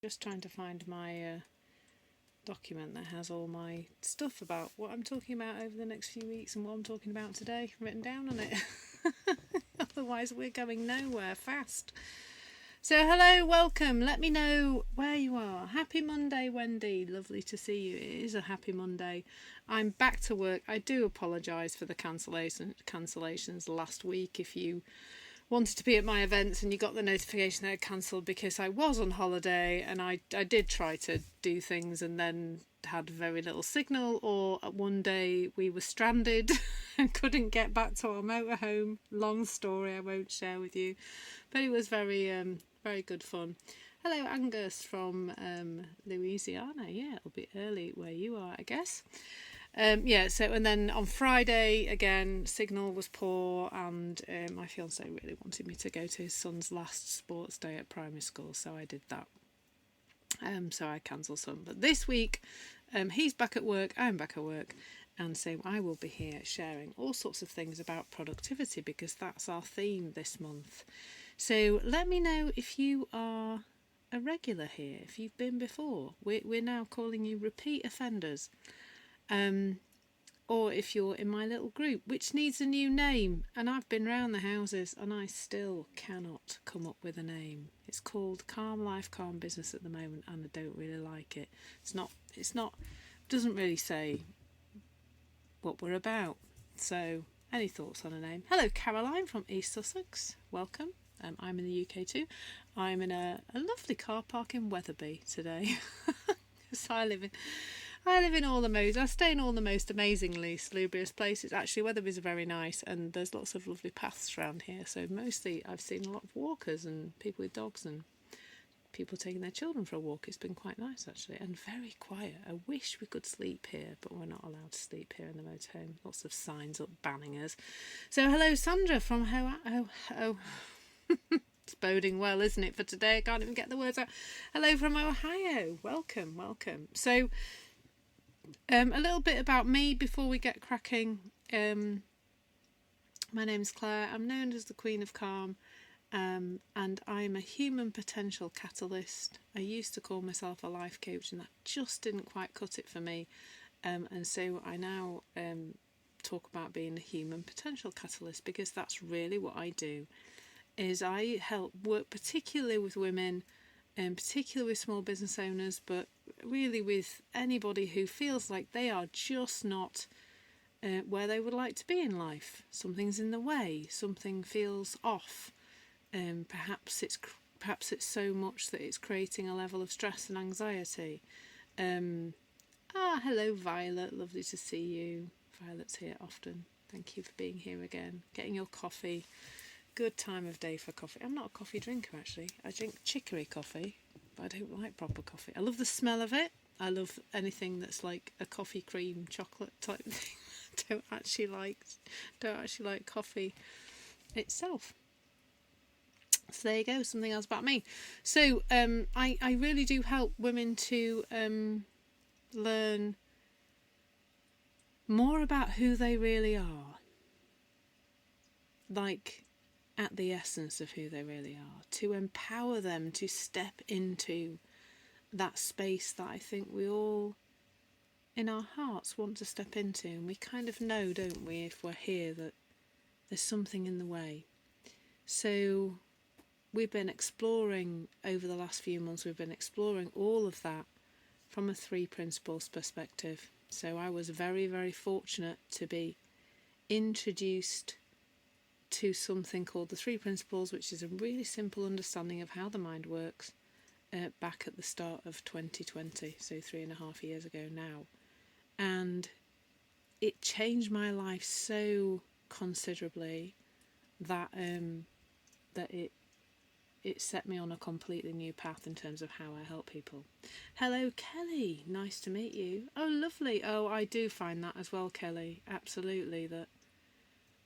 Just trying to find my document that has all my stuff about what I'm talking about over the next few weeks and what I'm talking about today written down on it. Otherwise, we're going nowhere fast. So, hello, welcome. Let me know where you are. Happy Monday, Wendy. Lovely to see you. It is a happy Monday. I'm back to work. I do apologise for the cancellations last week. If you wanted to be at my events and you got the notification that I cancelled, because I was on holiday and I did try to do things and then had very little signal, or one day we were stranded and couldn't get back to our motorhome. Long story I won't share with you, but it was very good fun. Hello Angus from Louisiana. Yeah, it'll be early where you are, I guess. So and then on Friday again, signal was poor, and my fiance really wanted me to go to his son's last sports day at primary school, so I did that. So I cancelled some, but this week he's back at work, I'm back at work, and so I will be here sharing all sorts of things about productivity, because that's our theme this month. So let me know if you are a regular here, if you've been before. We're now calling you repeat offenders. Or if you're in my little group, which needs a new name, and I've been round the houses and I still cannot come up with a name. It's called Calm Life, Calm Business at the moment, and I don't really like it. Doesn't really say what we're about. So, any thoughts on a name? Hello, Caroline from East Sussex. Welcome. I'm in the UK too. I'm in a lovely car park in Wetherby today. So I live in I stay in all the most amazingly salubrious places. Actually, Wetherby's very nice, and there's lots of lovely paths around here. So mostly I've seen a lot of walkers and people with dogs and people taking their children for a walk. It's been quite nice, actually, and very quiet. I wish we could sleep here, but we're not allowed to sleep here in the motorhome. Lots of signs up banning us. So hello, Sandra from It's boding well, isn't it, for today? I can't even get the words out. Hello from Ohio. Welcome. So a little bit about me before we get cracking. My name's Clare. I'm known as the Queen of Calm, and I'm a human potential catalyst. I used to call myself a life coach, and that just didn't quite cut it for me. And so I now talk about being a human potential catalyst, because that's really what I do. Is I help work particularly with women, and particularly with small business owners, but really with anybody who feels like they are just not where they would like to be in life. Something's in the way, something feels off. Perhaps it's so much that it's creating a level of stress and anxiety. Hello Violet, lovely to see you. Violet's here often. Thank you for being here again. Getting your coffee. Good time of day for coffee. I'm not a coffee drinker, actually. I drink chicory coffee, but I don't like proper coffee. I love the smell of it. I love anything that's like a coffee cream chocolate type thing. don't actually like coffee itself. So there you go, something else about me. So I really do help women to learn more about who they really are. Like, at the essence of who they really are, to empower them to step into that space that I think we all in our hearts want to step into, and we kind of know, don't we, if we're here, that there's something in the way. So we've been exploring over the last few months, all of that from a 3 principles perspective. So I was very, very fortunate to be introduced to something called the 3 principles, which is a really simple understanding of how the mind works, back at the start of 2020, so 3.5 years ago now. And it changed my life so considerably that it set me on a completely new path in terms of how I help people. Hello Kelly, nice to meet you. Oh lovely. Oh, I do find that as well, Kelly, absolutely, that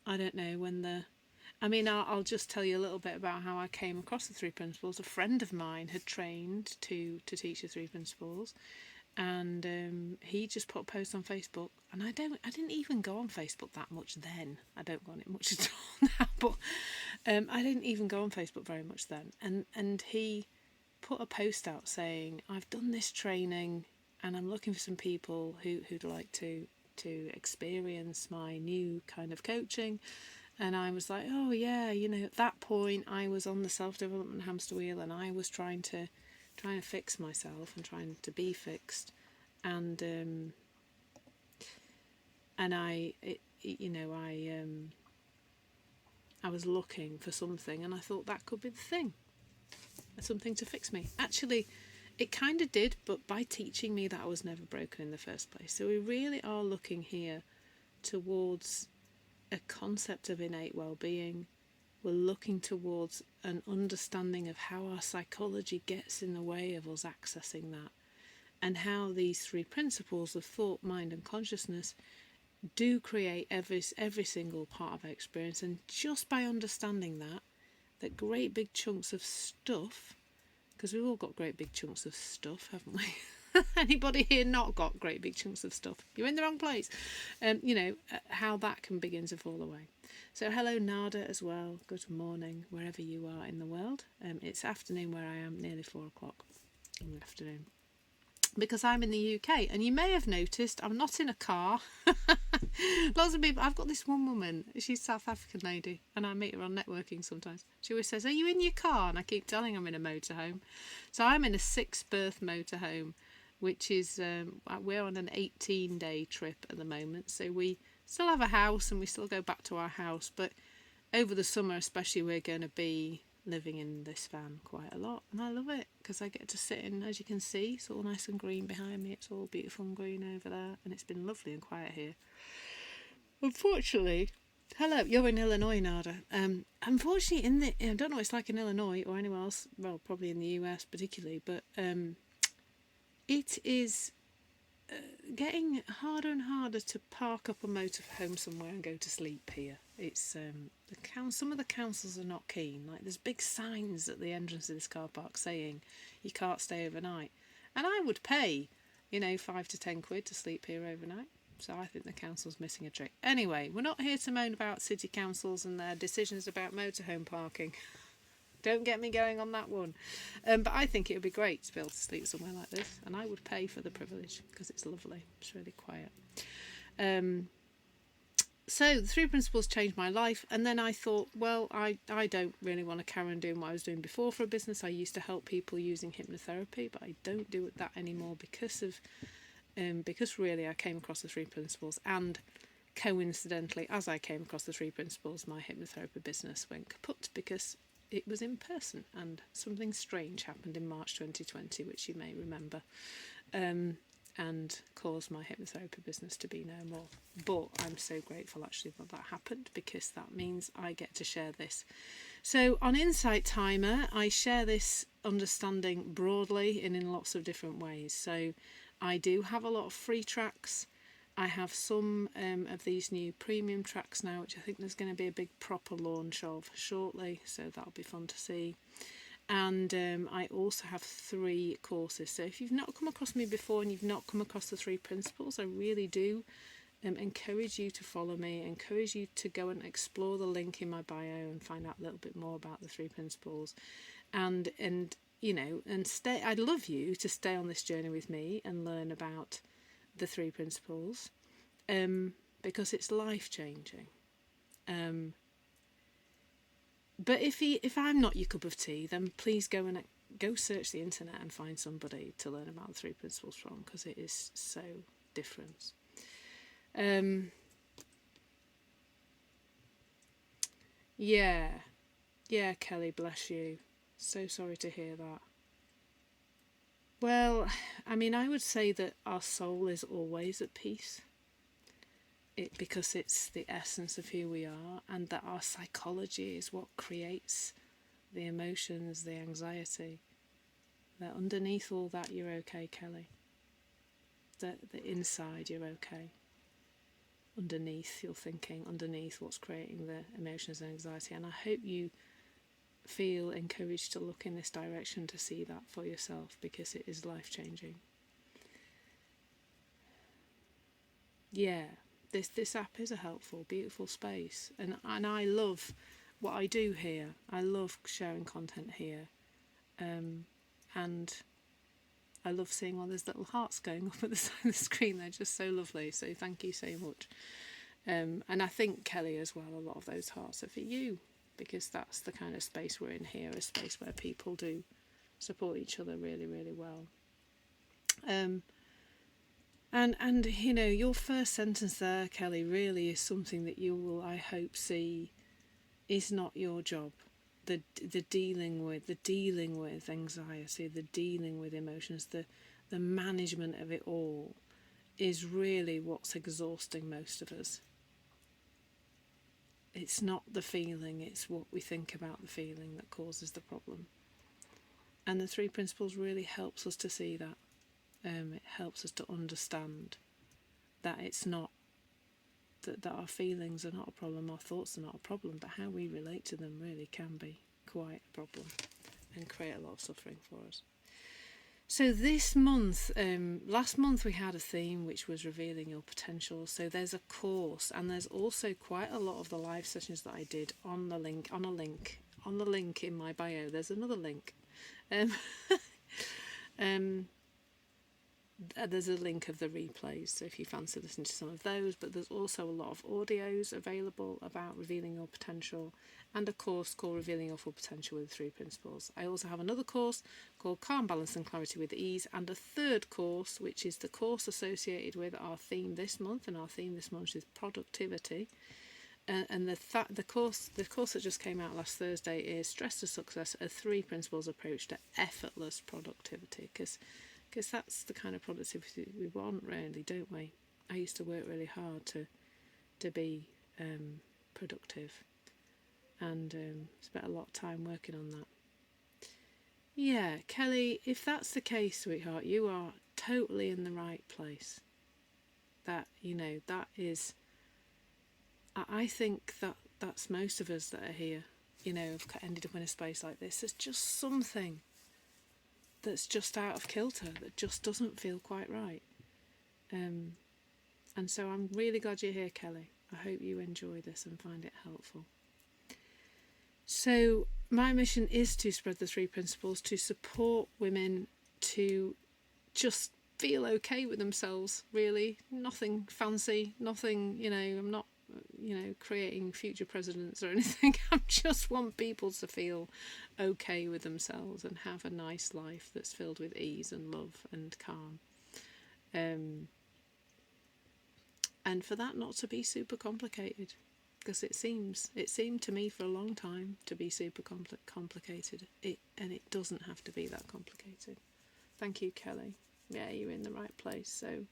I don't know I'll just tell you a little bit about how I came across the 3 principles. A friend of mine had trained to teach the 3 principles, and he just put a post on Facebook, and I didn't even go on Facebook that much then. I don't go on it much at all now, but I didn't even go on Facebook very much then. And he put a post out saying, I've done this training and I'm looking for some people who'd like to experience my new kind of coaching. And I was like, oh yeah, at that point I was on the self-development hamster wheel, and I was trying to fix myself and trying to be fixed. And I was looking for something, and I thought that could be the thing, something to fix me. Actually, it kind of did, but by teaching me that I was never broken in the first place. So we really are looking here towards a concept of innate well-being. We're looking towards an understanding of how our psychology gets in the way of us accessing that, and how these three principles of thought, mind and consciousness do create every single part of our experience. And just by understanding that great big chunks of stuff, because we've all got great big chunks of stuff, haven't we? Anybody here not got great big chunks of stuff? You're in the wrong place. How that can begin to fall away. So hello Nada as well. Good morning wherever you are in the world. It's afternoon where I am, nearly 4 o'clock in the afternoon, because I'm in the UK. And you may have noticed I'm not in a car. Lots of people, I've got this one woman, she's a South African lady, and I meet her on networking sometimes. She always says, are you in your car? And I keep telling her I'm in a motorhome. So I'm in a 6-berth motorhome, which is, we're on an 18-day trip at the moment. So we still have a house and we still go back to our house. But over the summer especially, we're going to be living in this van quite a lot, and I love it because I get to sit in, as you can see, it's all nice and green behind me, it's all beautiful and green over there, and it's been lovely and quiet here. Unfortunately, hello, you're in Illinois, Nada. Unfortunately, I don't know what it's like in Illinois or anywhere else, well, probably in the US particularly, but it is getting harder and harder to park up a motorhome somewhere and go to sleep here. It's some of the councils are not keen. Like, there's big signs at the entrance of this car park saying you can't stay overnight, and I would pay 5 to 10 quid to sleep here overnight. So I think the council's missing a trick. Anyway, we're not here to moan about city councils and their decisions about motorhome parking. Don't get me going on that one. But I think it would be great to be able to sleep somewhere like this, and I would pay for the privilege because it's lovely. It's really quiet. So the 3 principles changed my life, and then I thought, well, I don't really want to carry on doing what I was doing before for a business. I used to help people using hypnotherapy, but I don't do that anymore because really I came across the 3 principles, and coincidentally, as I came across the 3 principles, my hypnotherapy business went kaput because it was in person, and something strange happened in March 2020, which you may remember, and caused my hypnotherapy business to be no more. But I'm so grateful actually that happened, because that means I get to share this. So on Insight Timer, I share this understanding broadly and in lots of different ways. So I do have a lot of free tracks. I have some of these new premium tracks now, which I think there's going to be a big proper launch of shortly, so that'll be fun to see. And I also have 3 courses. So if you've not come across me before and you've not come across the 3 principles, I really do encourage you to follow me, encourage you to go and explore the link in my bio and find out a little bit more about the 3 principles. And stay. I'd love you to stay on this journey with me and learn about the 3 principles, because it's life-changing. But if I'm not your cup of tea, then please go search the internet and find somebody to learn about the 3 principles from, because it is so different. Yeah, Kelly, bless you. So sorry to hear that. Well, I mean, I would say that our soul is always at peace, because it's the essence of who we are, and that our psychology is what creates the emotions, the anxiety. That underneath all that, you're okay, Kelly. That inside, you're okay. Underneath your thinking, underneath what's creating the emotions and anxiety. And I hope you feel encouraged to look in this direction to see that for yourself, because it is life-changing. Yeah, this app is a helpful, beautiful space, and I love what I do here. I love sharing content here, and I love seeing all those little hearts going up at the side of the screen. They're just so lovely. So thank you so much. And I think, Kelly, as well, a lot of those hearts are for you, because that's the kind of space we're in here, a space where people do support each other really, really well. And you know, your first sentence there, Kelly, really is something that you will, I hope, see is not your job. The dealing with anxiety, the dealing with emotions, the management of it all is really what's exhausting most of us. It's not the feeling, it's what we think about the feeling that causes the problem. And the 3 principles really helps us to see that. It helps us to understand that it's not, that our feelings are not a problem, our thoughts are not a problem, but how we relate to them really can be quite a problem and create a lot of suffering for us. So this month, last month we had a theme which was revealing your potential. So there's a course, and there's also quite a lot of the live sessions that I did on the link in my bio. There's another link. There's a link of the replays, so if you fancy listening to some of those, but there's also a lot of audios available about revealing your potential, and a course called Revealing Your Full Potential with 3 Principles. I also have another course called Calm, Balance and Clarity with Ease, and a third course which is the course associated with our theme this month, and our theme this month is productivity. And the course that just came out last Thursday is Stress to Success, a 3 Principles approach to effortless productivity, because that's the kind of productivity we want, really, don't we? I used to work really hard to be productive, and spent a lot of time working on that. Yeah, Kelly, if that's the case, sweetheart, you are totally in the right place. That, you know, that is, I think that's most of us that are here, you know, have ended up in a space like this. There's just something that's just out of kilter, that just doesn't feel quite right. And so I'm really glad you're here, Kelly. I hope you enjoy this and find it helpful. So my mission is to spread the 3 principles, to support women to just feel okay with themselves, really. Nothing fancy, nothing, you know, I'm not, you know, creating future presidents or anything. I just want people to feel okay with themselves and have a nice life that's filled with ease and love and calm. And for that not to be super complicated, because it seemed to me for a long time to be super complicated. And it doesn't have to be that complicated. Thank you, Kelly. Yeah, you're in the right place. So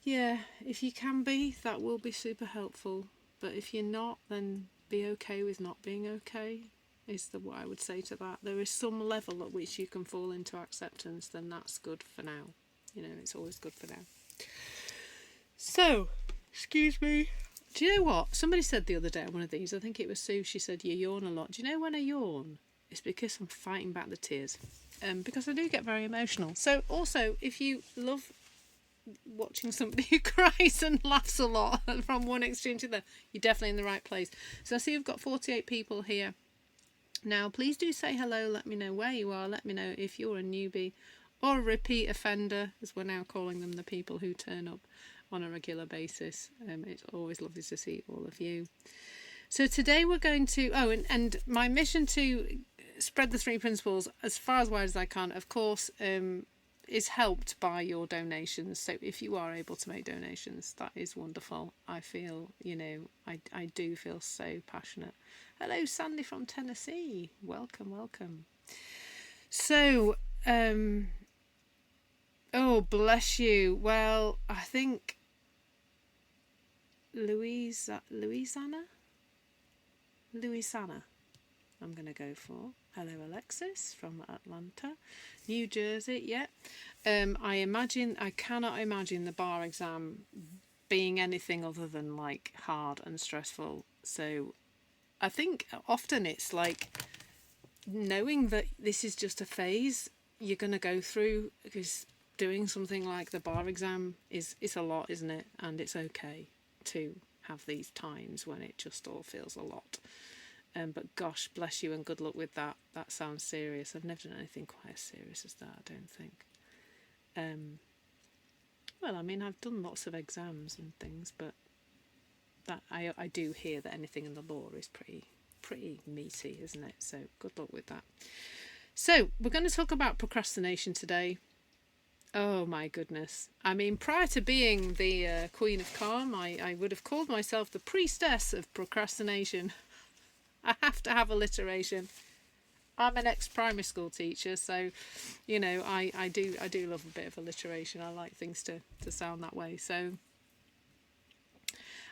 yeah, if you can be, that will be super helpful. But if you're not, then be okay with not being okay, is what I would say to that. There is some level at which you can fall into acceptance, then that's good for now. You know, it's always good for now. So, excuse me. Do you know what? Somebody said the other day on one of these, I think it was Sue, she said, you yawn a lot. Do you know when I yawn? It's because I'm fighting back the tears. Because I do get very emotional. So also, if you love watching somebody who cries and laughs a lot from one extreme to the other, you're definitely in the right place. So I see you've got 48 people here. Now, please do say hello. Let me know where you are. Let me know if you're a newbie or a repeat offender, as we're now calling them, the people who turn up on a regular basis. It's always lovely to see all of you. So today we're going to, and my mission to spread the 3 principles as far as wide as I can, of course, is helped by your donations. So if you are able to make donations, that is wonderful. I feel, you know, I do feel so passionate. Hello, Sandy from Tennessee. Welcome. So, oh, bless you. Well, I think Louisiana, I'm going to go for. Hello, Alexis from Atlanta, New Jersey. Yeah. I cannot imagine the bar exam being anything other than like hard and stressful. So I think often it's like knowing that this is just a phase you're going to go through, because doing something like the bar exam it's a lot, isn't it? And it's okay to have these times when it just all feels a lot. But gosh, bless you and good luck with that. That sounds serious. I've never done anything quite as serious as that, I don't think. Well, I mean, I've done lots of exams and things, but that I do hear that anything in the law is pretty meaty, isn't it? So good luck with that. So we're going to talk about procrastination today. Oh my goodness. I mean, prior to being the Queen of Calm, I would have called myself the priestess of procrastination. I have to have alliteration. I'm an ex-primary school teacher, so, you know, I do love a bit of alliteration. I like things to sound that way. So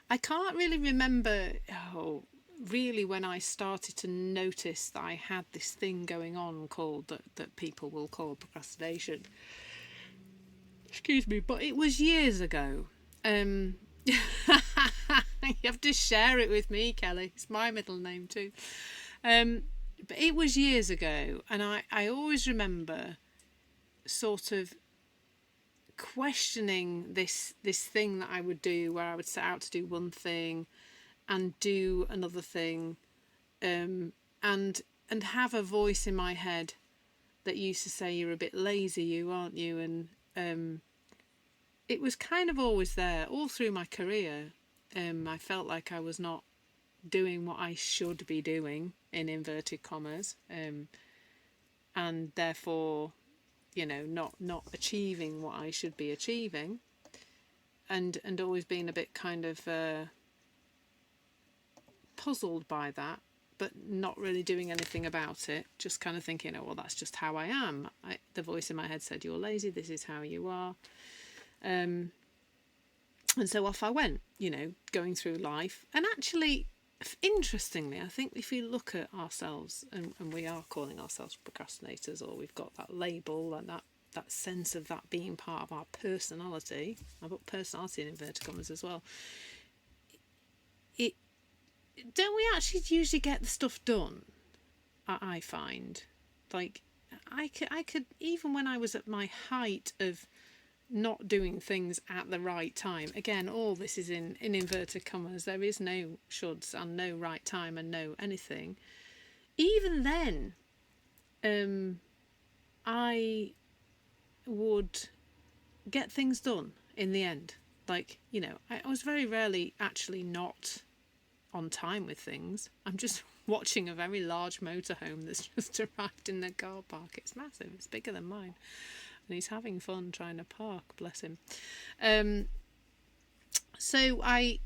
I can't really remember, really when I started to notice that I had this thing going on called, that people will call procrastination. Excuse me, but it was years ago. You have to share it with me, Kelly. It's my middle name too. But it was years ago, and I always remember sort of questioning this thing that I would do, where I would set out to do one thing and do another thing, and have a voice in my head that used to say, "You're a bit lazy, you aren't you?" And it was kind of always there all through my career. I felt like I was not doing what I should be doing, in inverted commas, and therefore, you know, not achieving what I should be achieving, and always being a bit kind of puzzled by that, but not really doing anything about it, just kind of thinking, oh well, that's just how I am. The voice in my head said, "You're lazy, this is how you are." And so off I went, you know, going through life. And actually, interestingly, I think if you look at ourselves, and we are calling ourselves procrastinators, or we've got that label and that sense of that being part of our personality. I put personality in inverted commas as well. Don't we actually usually get the stuff done? I find, like, I could even when I was at my height of not doing things at the right time. Again, all this is in inverted commas. There is no shoulds and no right time and no anything. Even then, I would get things done in the end. Like, you know, I was very rarely actually not on time with things. I'm just watching a very large motorhome that's just arrived in the car park. It's massive. It's bigger than mine. And he's having fun trying to park, bless him. So I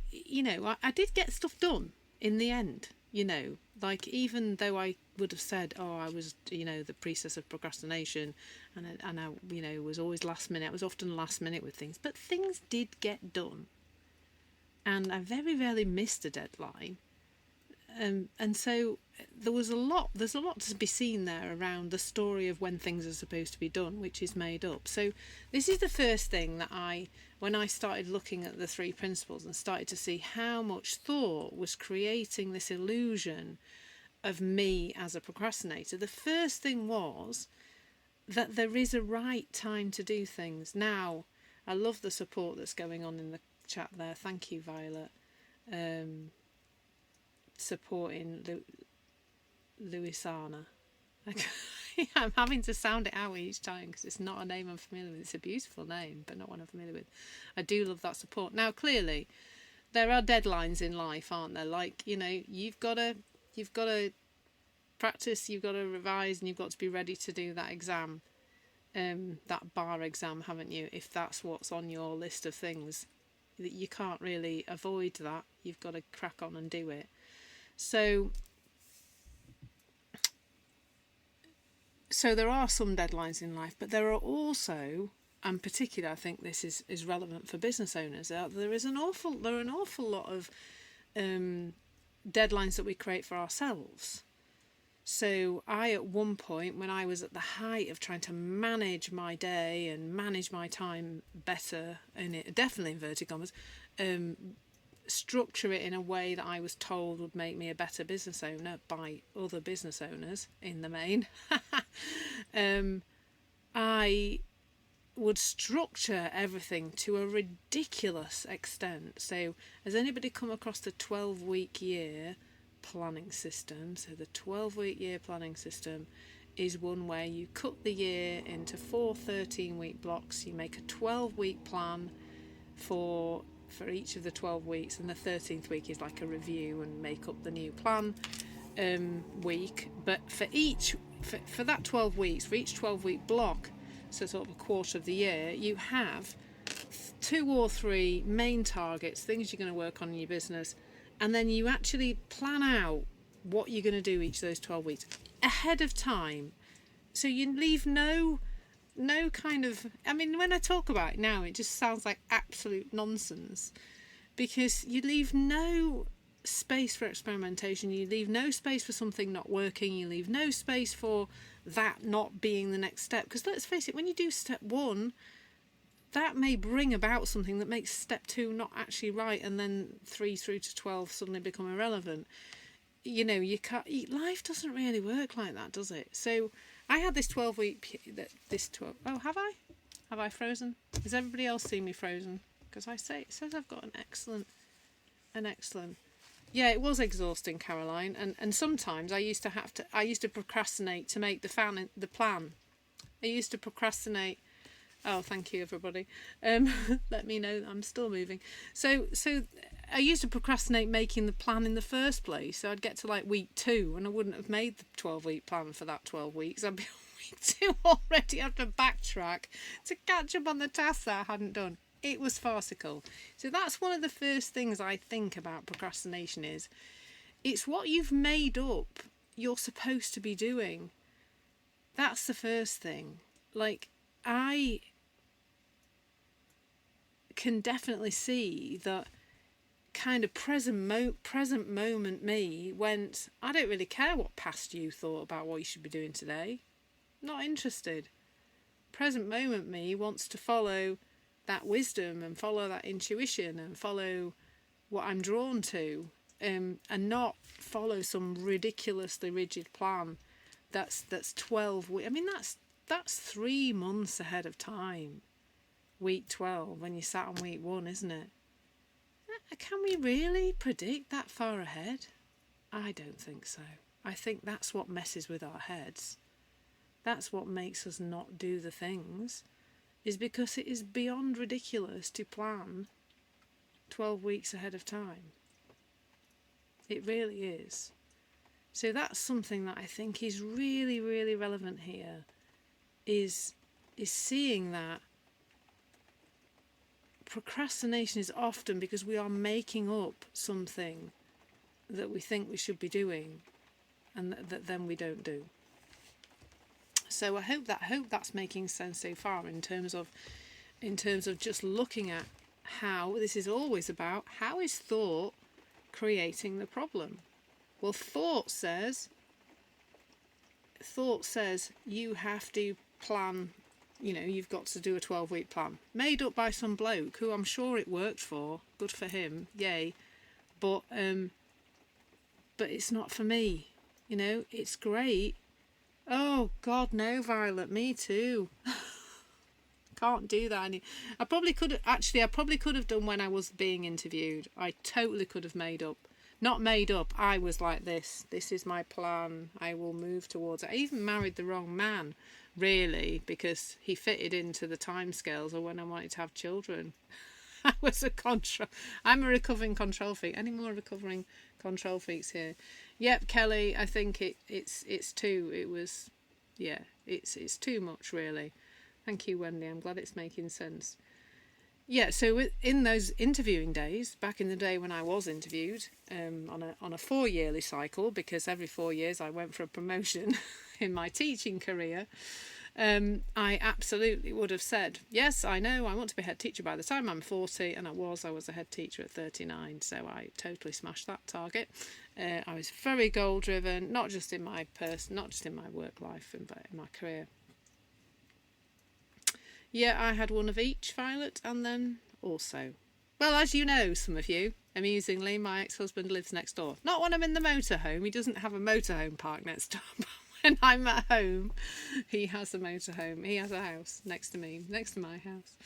did get stuff done in the end, you know, like, even though I would have said, oh, I was, you know, the priestess of procrastination, and I, you know, was always last minute. I was often last minute with things, but things did get done. And I very rarely missed a deadline. And so there's a lot to be seen there around the story of when things are supposed to be done, which is made up. So this is the first thing that when I started looking at the 3 principles and started to see how much thought was creating this illusion of me as a procrastinator, the first thing was that there is a right time to do things. Now, I love the support that's going on in the chat there. Thank you, Violet. Supporting Louisana. I'm having to sound it out each time because it's not a name I'm familiar with. It's a beautiful name, but not one I'm familiar with. I do love that support. Now, clearly, there are deadlines in life, aren't there? Like, you know, you've got to practice, you've got to revise, and you've got to be ready to do that exam, that bar exam, haven't you? If that's what's on your list of things, that you can't really avoid that. You've got to crack on and do it. So there are some deadlines in life, but there are also, and particularly I think this is relevant for business owners, there are an awful lot of deadlines that we create for ourselves. So I, at one point, when I was at the height of trying to manage my day and manage my time better, and it definitely inverted commas, structure it in a way that I was told would make me a better business owner by other business owners in the main, I would structure everything to a ridiculous extent. So has anybody come across the 12-week year planning system, so the 12-week year planning system, is one where you cut the year into 4 13-week blocks. You make a 12-week plan for each of the 12 weeks, and the 13th week is like a review and make up the new plan week. But for that 12 weeks, for each 12-week block, so sort of a quarter of the year, you have 2 or 3 main targets, things you're going to work on in your business, and then you actually plan out what you're going to do each of those 12 weeks ahead of time. So you leave no kind of, I mean, when I talk about it now, it just sounds like absolute nonsense, because you leave no space for experimentation, you leave no space for something not working, you leave no space for that not being the next step. Because let's face it, when you do step 1, that may bring about something that makes step 2 not actually right, and then 3 through to 12 suddenly become irrelevant. You know, you can't, life doesn't really work like that, does it? So I had this 12-week, oh, have I frozen? Has everybody else seen me frozen? Because it says I've got an excellent, yeah, it was exhausting, Caroline, and sometimes I used to procrastinate to make the plan. I used to procrastinate. Oh, thank you, everybody. Let me know I'm still moving. So I used to procrastinate making the plan in the first place. So I'd get to like week 2 and I wouldn't have made the 12-week plan for that 12 weeks. I'd be on week 2 already. I have to backtrack to catch up on the tasks that I hadn't done. It was farcical. So that's one of the first things I think about procrastination is it's what you've made up you're supposed to be doing. That's the first thing. Like, I can definitely see that kind of present moment me went, I don't really care what past you thought about what you should be doing today. Not interested. Present moment me wants to follow that wisdom and follow that intuition and follow what I'm drawn to, and not follow some ridiculously rigid plan that's 12 weeks. I mean, that's 3 months ahead of time. Week 12 when you sat on week 1, isn't it? Can we really predict that far ahead? I don't think so. I think that's what messes with our heads. That's what makes us not do the things, is because it is beyond ridiculous to plan 12 weeks ahead of time. It really is. So that's something that I think is really, really relevant here, is seeing that procrastination is often because we are making up something that we think we should be doing and that then we don't do. So I hope that's making sense so far in terms of just looking at how this is always about how is thought creating the problem. Well, thought says you have to plan. You know, you've got to do a 12-week plan made up by some bloke who I'm sure it worked for. Good for him, yay. But it's not for me. You know, it's great. Oh God, no, Violet, me too. Can't do that. I probably could have done when I was being interviewed. I totally could have not made up. I was like this is my plan. I will move towards it. I even married the wrong man, really, because he fitted into the timescales of when I wanted to have children. I'm a recovering control freak. Any more recovering control freaks here? Yep, Kelly, I think it's too much, really. Thank you, Wendy. I'm glad it's making sense. Yeah, so in those interviewing days, back in the day when I was interviewed, on a 4-yearly cycle, because every 4 years I went for a promotion in my teaching career, I absolutely would have said, yes, I know, I want to be head teacher by the time I'm 40, and I was a head teacher at 39, so I totally smashed that target. I was very goal driven, not just in my work life, but in my career. Yeah, I had one of each, Violet, and then also, well, as you know, some of you, amusingly, my ex-husband lives next door. Not when I'm in the motorhome. He doesn't have a motorhome park next door, but when I'm at home, he has a motorhome. He has a house next to me, next to my house,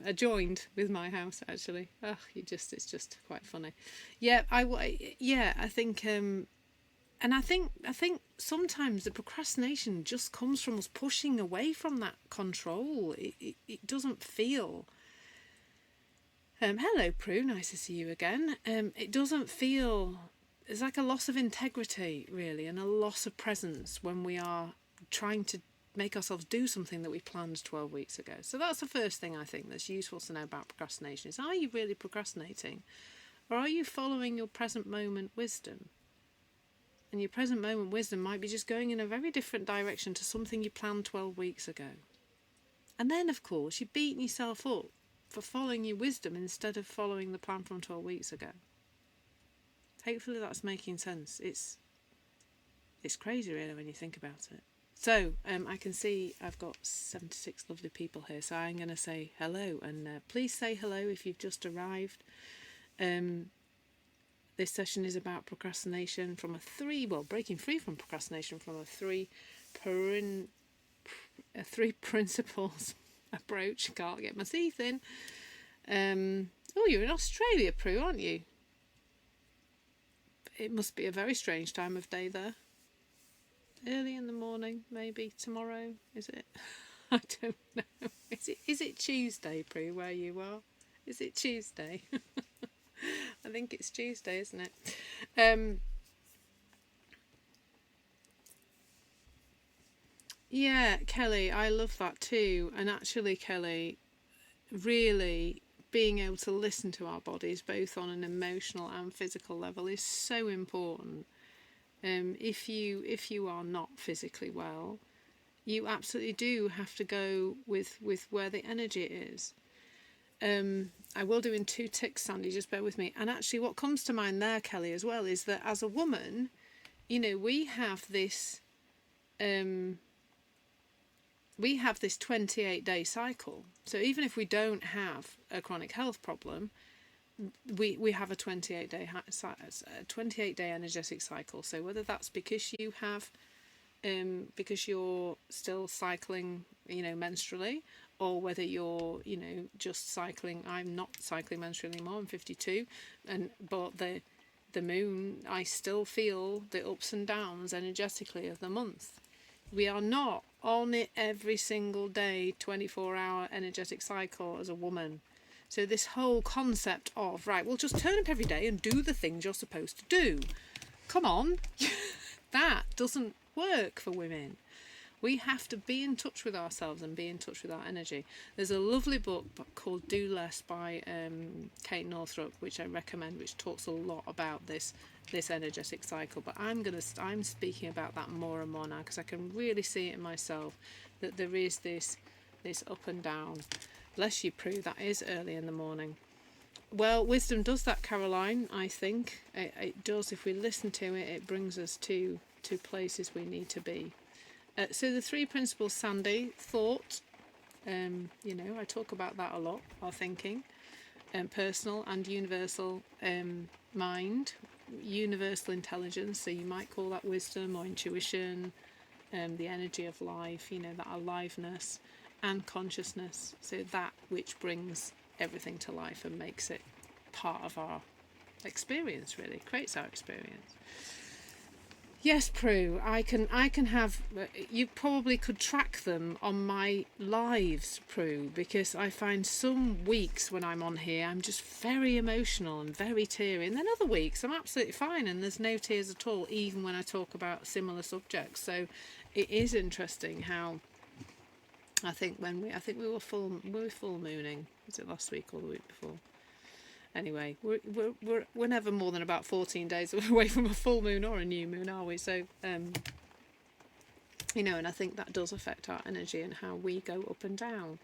adjoined with my house actually. Oh, it's just quite funny. Yeah, I think, and I think sometimes the procrastination just comes from us pushing away from that control. It doesn't feel. Hello, Prue. Nice to see you again. It doesn't feel. It's like a loss of integrity, really, and a loss of presence when we are trying to make ourselves do something that we planned 12 weeks ago. So that's the first thing I think that's useful to know about procrastination is, are you really procrastinating? Or are you following your present moment wisdom? And your present moment wisdom might be just going in a very different direction to something you planned 12 weeks ago. And then, of course, you're beating yourself up for following your wisdom instead of following the plan from 12 weeks ago. Hopefully that's making sense. It's crazy, really, when you think about it. So I can see I've got 76 lovely people here, so I'm going to say hello, and please say hello if you've just arrived. This session is about procrastination from breaking free from procrastination from a three principles approach. Can't get my teeth in. You're in Australia, Prue, aren't you? It must be a very strange time of day there. Early in the morning, maybe tomorrow, is it? I don't know. Is it Tuesday, Prue, where you are? Is it Tuesday? I think it's Tuesday, isn't it? Yeah, Kelly, I love that too. And actually, Kelly, really being able to listen to our bodies both on an emotional and physical level is so important. If you are not physically well, you absolutely do have to go with where the energy is. I will do in 2 ticks, Sandy, just bear with me. And actually what comes to mind there, Kelly, as well, is that as a woman, we have this 28-day cycle. So even if we don't have a chronic health problem, we have a 28-day energetic cycle. So whether that's because you have because you're still cycling, menstrually, or whether you're, just cycling. I'm not cycling menstrually anymore. I'm 52, but the moon, I still feel the ups and downs energetically of the month. We are not on it every single day, 24-hour energetic cycle as a woman. So this whole concept of, right, well, just turn up every day and do the things you're supposed to do. Come on. That doesn't work for women. We have to be in touch with ourselves and be in touch with our energy. There's a lovely book called Do Less by Kate Northrup, which I recommend, which talks a lot about this energetic cycle. But I'm speaking about that more and more now, because I can really see it in myself that there is this up and down. Bless you, Prue. That is early in the morning. Well, wisdom does that, Caroline. I think it does. If we listen to it, it brings us to places we need to be. So the 3 principles, Sandy: thought. I talk about that a lot. Our thinking, personal and universal mind, universal intelligence. So you might call that wisdom or intuition, the energy of life. That aliveness, and consciousness. So that which brings everything to life and makes it part of our experience. Really creates our experience. Yes, Prue, I can have, you probably could track them on my lives, Prue, because I find some weeks when I'm on here, I'm just very emotional and very teary. And then other weeks, I'm absolutely fine and there's no tears at all, even when I talk about similar subjects. So it is interesting how, I think we were full mooning. Was it last week or the week before? Anyway, we're never more than about 14 days away from a full moon or a new moon, are we? So, and I think that does affect our energy and how we go up and down.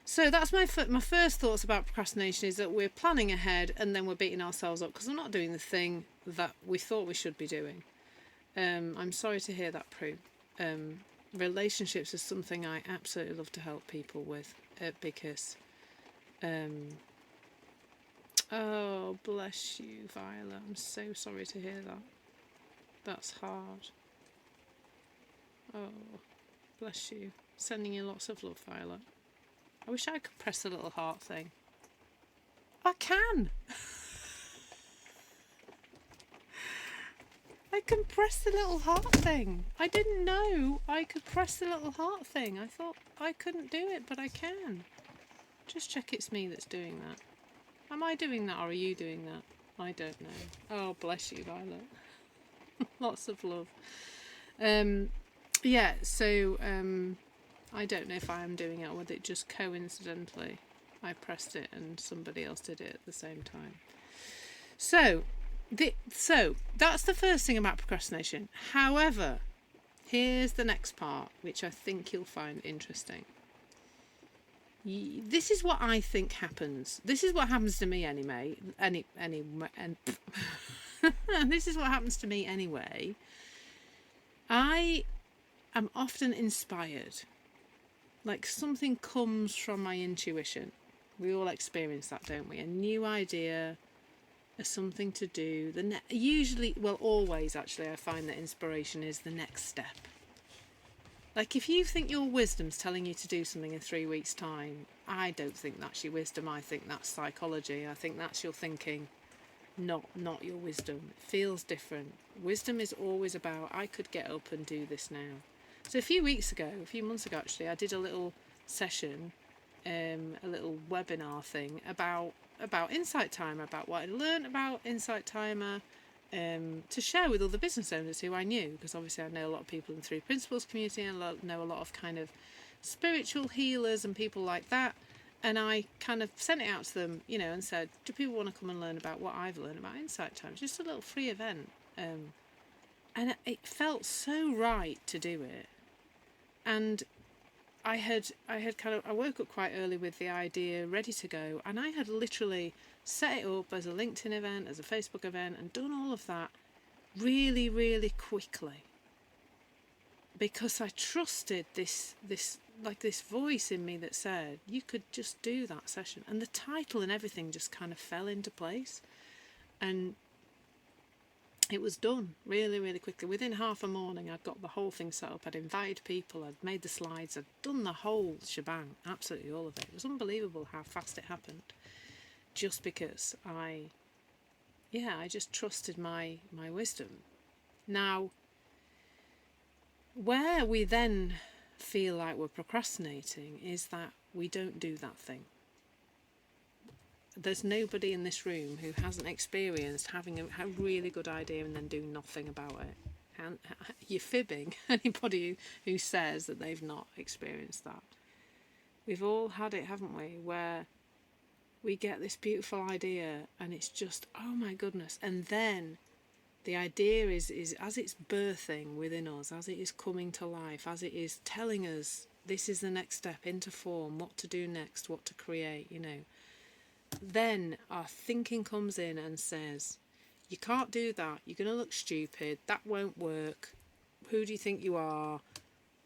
So that's my first thoughts about procrastination, is that we're planning ahead and then we're beating ourselves up because we're not doing the thing that we thought we should be doing. I'm sorry to hear that, Prue. Relationships is something I absolutely love to help people with, because... Oh, bless you, Violet. I'm so sorry to hear that. That's hard. Oh, bless you. Sending you lots of love, Violet. I wish I could press the little heart thing. I can! I can press the little heart thing. I didn't know I could press the little heart thing. I thought I couldn't do it, but I can. Just check it's me that's doing that. Am I doing that or are you doing that? I don't know. Oh, bless you, Violet. Lots of love. Yeah, so I don't know if I am doing it or whether it just coincidentally I pressed it and somebody else did it at the same time. So that's the first thing about procrastination. However, here's the next part, which I think you'll find interesting. This is what I think happens. This is what happens to me anyway. This is what happens to me anyway. I am often inspired. Like something comes from my intuition. We all experience that, don't we? A new idea, something to do. Always actually, I find that inspiration is the next step. Like if you think your wisdom's telling you to do something in 3 weeks' time, I don't think that's your wisdom. I think that's psychology. I think that's your thinking, not your wisdom. It feels different. Wisdom is always about, I could get up and do this now. So a few months ago actually, I did a little session, a little webinar thing about Insight Timer, about what I learned about Insight Timer, to share with other business owners who I knew, because obviously I know a lot of people in the Three Principles community and know a lot of kind of spiritual healers and people like that, and I kind of sent it out to them, and said, do people want to come and learn about what I've learned about Insight Timer? Just a little free event, and it felt so right to do it. And I woke up quite early with the idea ready to go, and I had literally set it up as a LinkedIn event, as a Facebook event, and done all of that really, really quickly, because I trusted this voice in me that said you could just do that session, and the title and everything just kind of fell into place, and it was done really, really quickly. Within half a morning, I'd got the whole thing set up. I'd invited people, I'd made the slides, I'd done the whole shebang, absolutely all of it. It was unbelievable how fast it happened, just because I just trusted my wisdom. Now, where we then feel like we're procrastinating is that we don't do that thing. There's nobody in this room who hasn't experienced having a really good idea and then doing nothing about it. And you're fibbing, anybody who says that they've not experienced that. We've all had it, haven't we, where we get this beautiful idea and it's just, oh my goodness. And then the idea is as it's birthing within us, as it is coming to life, as it is telling us this is the next step into form, what to do next, what to create, then our thinking comes in and says, you can't do that, you're going to look stupid, that won't work, who do you think you are,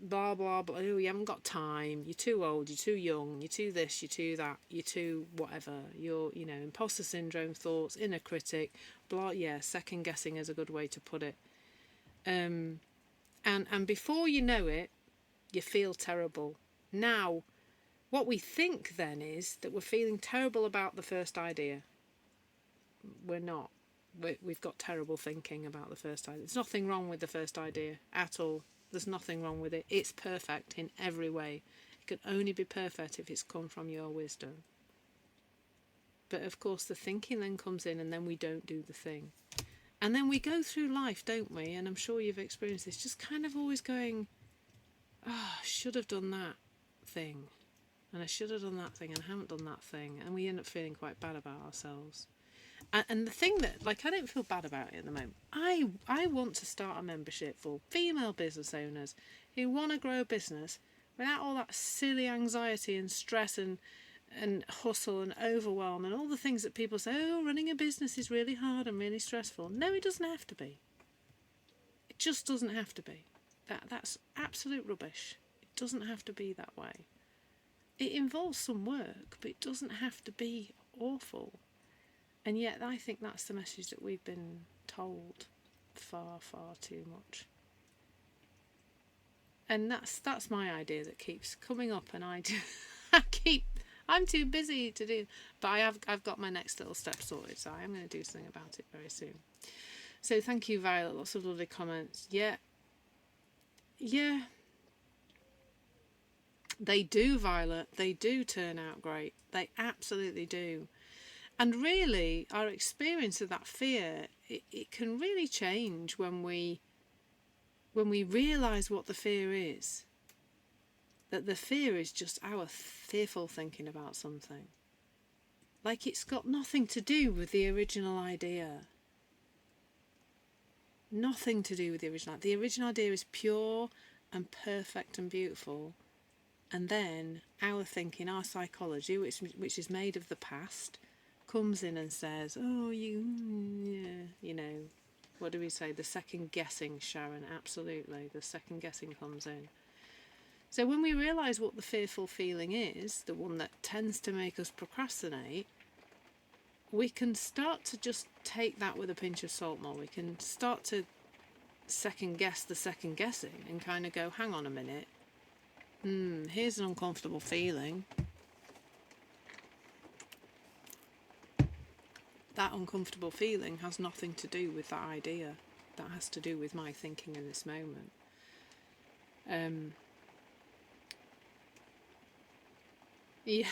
blah blah blah, oh, you haven't got time, you're too old, you're too young, you're too this, you're too that, you're too whatever, you're imposter syndrome thoughts, inner critic, blah, second guessing is a good way to put it, and before you know it, you feel terrible. Now what we think then is that we're feeling terrible about the first idea. We're not. We've got terrible thinking about the first idea. There's nothing wrong with the first idea at all. There's nothing wrong with it. It's perfect in every way. It can only be perfect if it's come from your wisdom. But of course the thinking then comes in, and then we don't do the thing. And then we go through life, don't we? And I'm sure you've experienced this, just kind of always going, I should have done that thing. And I should have done that thing, and I haven't done that thing. And we end up feeling quite bad about ourselves. And the thing that, I don't feel bad about it at the moment. I want to start a membership for female business owners who want to grow a business without all that silly anxiety and stress and hustle and overwhelm and all the things that people say, oh, running a business is really hard and really stressful. No, it doesn't have to be. It just doesn't have to be. That's absolute rubbish. It doesn't have to be that way. It involves some work, but it doesn't have to be awful. And yet I think that's the message that we've been told far, far too much. And that's my idea that keeps coming up, and I'm too busy to do, but I've got my next little step sorted, so I am going to do something about it very soon. So thank you, Violet. Lots of lovely comments. Yeah. They do, Violet. They do turn out great. They absolutely do. And really, our experience of that fear, it can really change when we realise what the fear is. That the fear is just our fearful thinking about something. Like, it's got nothing to do with the original idea. Nothing to do with the original. The original idea is pure and perfect and beautiful. And then our thinking, our psychology, which is made of the past, comes in and says, oh, what do we say? The second guessing, Sharon, absolutely. The second guessing comes in. So when we realise what the fearful feeling is, the one that tends to make us procrastinate, we can start to just take that with a pinch of salt more. We can start to second guess the second guessing and kind of go, hang on a minute. Here's an uncomfortable feeling. That uncomfortable feeling has nothing to do with that idea. That has to do with my thinking in this moment. Yeah.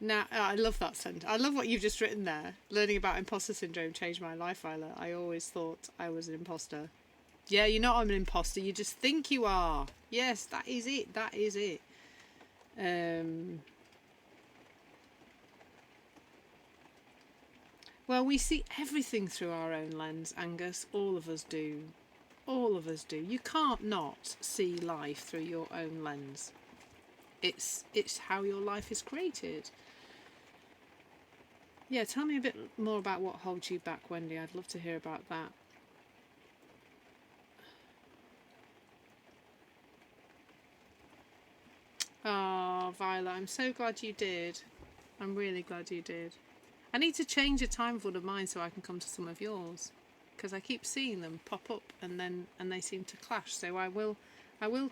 Now, I love that sentence. I love what you've just written there. Learning about imposter syndrome changed my life, Violet. I always thought I was an imposter. Yeah, you're not an imposter. You just think you are. Yes, that is it. That is it. Well, we see everything through our own lens, Angus. All of us do. All of us do. You can't not see life through your own lens. It's how your life is created. Yeah, tell me a bit more about what holds you back, Wendy. I'd love to hear about that. Oh, Violet, I'm so glad you did. I'm really glad you did. I need to change a time for one of mine so I can come to some of yours, because I keep seeing them pop up and they seem to clash. So I will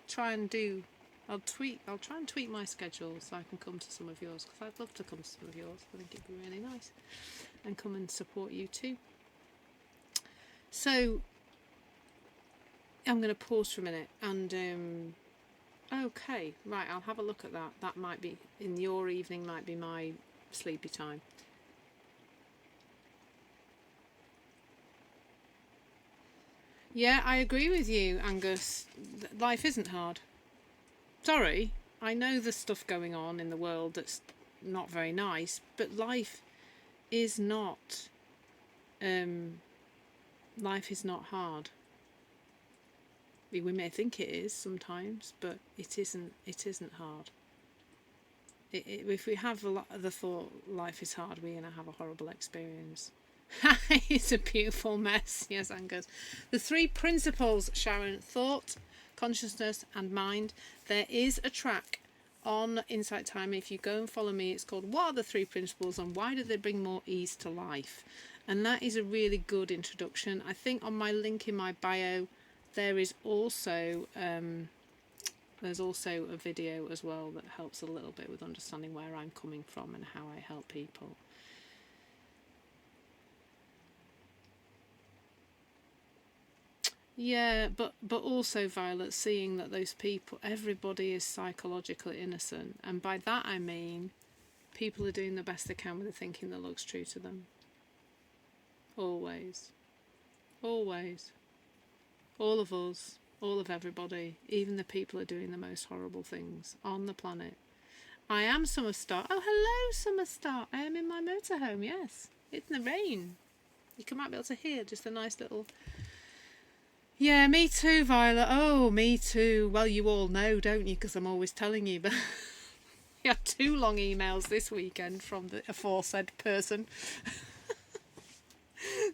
try and do. I'll try and tweak my schedule so I can come to some of yours, because I'd love to come to some of yours. I think it'd be really nice, and come and support you too. So I'm going to pause for a minute and okay, right, I'll have a look at that. That might be, in your evening, might be my sleepy time. Yeah, I agree with you, Angus. Life isn't hard. Sorry, I know there's stuff going on in the world that's not very nice, but life is not hard. We may think it is sometimes, but it isn't hard. If we have the thought life is hard, we're going to have a horrible experience. It's a beautiful mess. Yes, Angus. The 3 principles, Sharon: thought, consciousness and mind. There is a track on Insight Time. If you go and follow me, it's called What Are the 3 Principles and Why Do They Bring More Ease to Life? And that is a really good introduction. I think on my link in my bio there is also a video as well that helps a little bit with understanding where I'm coming from and how I help people. Yeah, but also, Violet, seeing that those people, everybody is psychologically innocent, and by that I mean people are doing the best they can with the thinking that looks true to them. Always. Always. All of us, all of everybody, even the people who are doing the most horrible things on the planet. I am Summer Star. Oh, hello, Summer Star. I am in my motorhome, yes. It's in the rain. You might be able to hear just a nice little... Yeah, me too, Violet. Oh, me too. Well, you all know, don't you? Because I'm always telling you. But we had 2 long emails this weekend from the aforesaid person.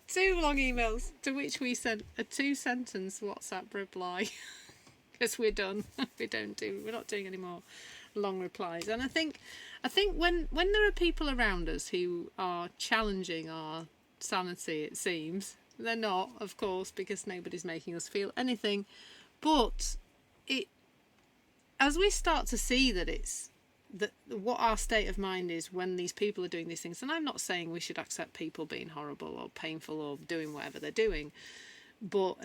2 long emails, to which we sent a 2-sentence WhatsApp reply. Because we're done. We're not doing any more long replies. And I think when there are people around us who are challenging our sanity, it seems. They're not, of course, because nobody's making us feel anything. But as we start to see that it's that what our state of mind is when these people are doing these things, and I'm not saying we should accept people being horrible or painful or doing whatever they're doing, but